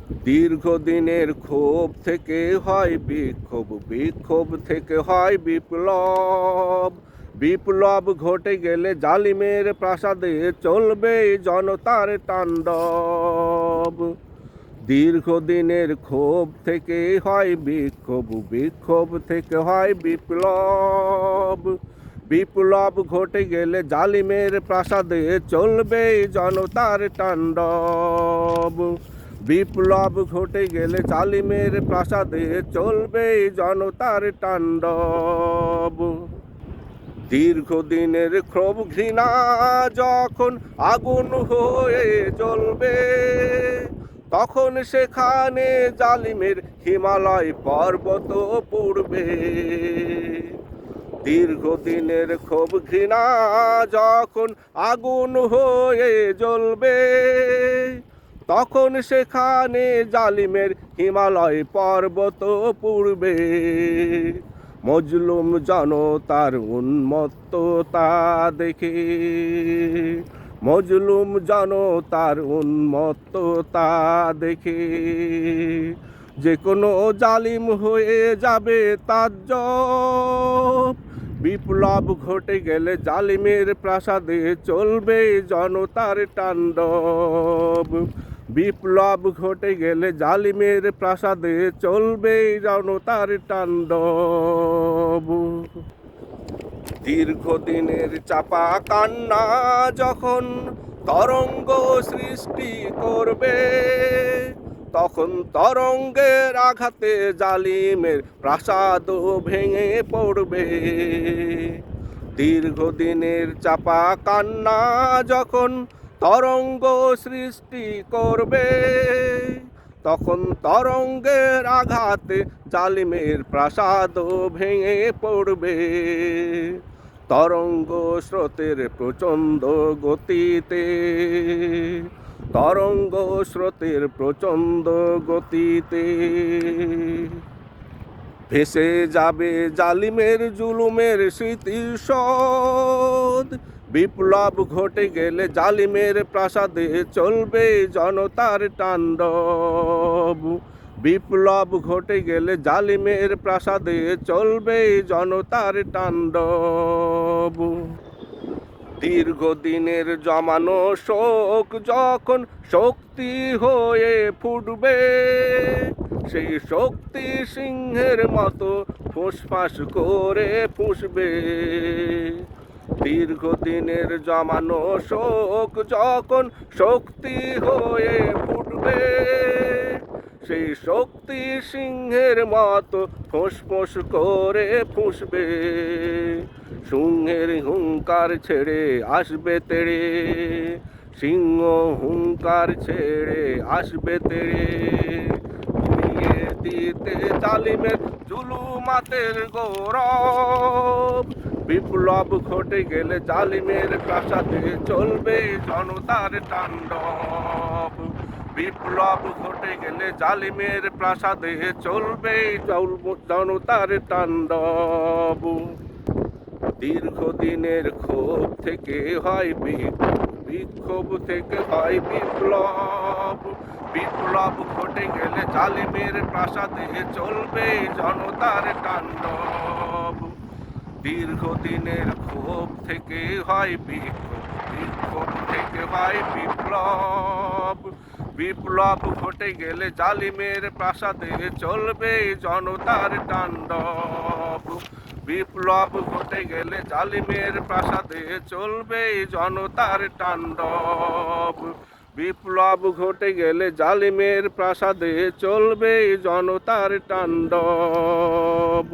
দীর্ঘদিনের ক্ষোভ থেকে হয় বিক্ষোভ, বিক্ষোভ থেকে হয় বিপ্লব। বিপ্লব ঘটে গেলে জালিমের প্রাসাদে চলবে জনতার তাণ্ডব। দীর্ঘদিনের ক্ষোভ থেকে হয় বিক্ষোভ, বিক্ষোভ থেকে হয় বিপ্লব। বিপ্লব ঘটে গেলে জালিমের প্রাসাদে চলবে জনতার তাণ্ডব। বিপ্লব ঘটে গেলে জালিমের প্রাসাদে চলবে জনতার তাণ্ডব। দীর্ঘদিনের ক্ষোভ ঘৃণা যখন আগুন হয়ে জ্বলবে, তখন সেখানে জালিমের হিমালয় পর্বত পড়বে। দীর্ঘদিনের ক্ষোভ ঘৃণা যখন আগুন হয়ে জ্বলবে, তখন সেখানে জালিমের হিমালয় পর্বত পড়বে। মজলুম জনতার উন্মত্ততা দেখে, মজলুম জনতার উন্মত্ততা দেখে যে কোনো জালিম হয়ে যাবে তাজ্জব। বিপ্লব ঘটে গেলে জালিমের প্রাসাদে চলবে জনতার তাণ্ডব। বিপ্লব ঘটে গেলে জালিমের প্রাসাদে চলবে জনতার তাণ্ডব। দীর্ঘদিনের চাপা কান্না যখন তরঙ্গ সৃষ্টি করবে, তখন তরঙ্গের আঘাতে জালিমের প্রাসাদ ভেঙে পড়বে। দীর্ঘদিনের চাপা কান্না যখন তরঙ্গ সৃষ্টি করবে, তখন তরঙ্গের আঘাতে জালিমের প্রাসাদ ভেঙে পড়বে। তরঙ্গ স্রোতের প্রচণ্ড গতিতে, তরঙ্গ স্রোতের প্রচণ্ড গতিতে ভেসে যাবে জালিমের জুলুমের স্মৃতিসৌধ। বিপ্লব ঘটে গেলে জালিমের প্রাসাদে চলবে জনতার তাণ্ডব। বিপ্লব ঘটে গেলে জালিমের প্রাসাদে চলবে জনতার তাণ্ডব। দীর্ঘদিনের জমানো শোক যখন শক্তি হয়ে ফুটবে, সেই শক্তি সিংহের মতো ফুঁসফাঁস করে ফুঁসবে। দীর্ঘদিনের জমানো শোক যখন শক্তি হয়ে ফুটবে, সেই শক্তি সিংহের মতো ফোঁস করে ফুঁসবে। সিংহের হুঙ্কার ছেড়ে আসবে তেড়ে, সিংহ হুঙ্কার ছেড়ে আসবে তেড়ে, ঘুরিয়ে দিতে জালিমের জুলুমাতের গৌরব। বিপ্লব ঘটে গেলে জালিমের প্রাসাদে চলবে জনতার তাণ্ডব। বিপ্লব ঘটে গেলে জালিমের প্রাসাদে চলবে জনতার তাণ্ডব। দীর্ঘদিনের ক্ষোভ থেকে হয় বিক্ষোভ, বিক্ষোভ থেকে হয় বিপ্লব। বিপ্লব ঘটে গেলে জালিমের প্রাসাদে চলবে জনতার তাণ্ডব। দীর্ঘদিনের ক্ষোভ থেকে হয় বিক্ষোভ, বিক্ষোভ থেকে হয় বিপ্লব। বিপ্লব ঘটে গেলে জালিমের প্রাসাদে চলবে জনতার তাণ্ডব। বিপ্লব ঘটে গেলে জালিমের প্রাসাদে চলবে জনতার তাণ্ডব। বিপ্লব ঘটে গেলে জালিমের প্রাসাদে চলবে জনতার তাণ্ডব।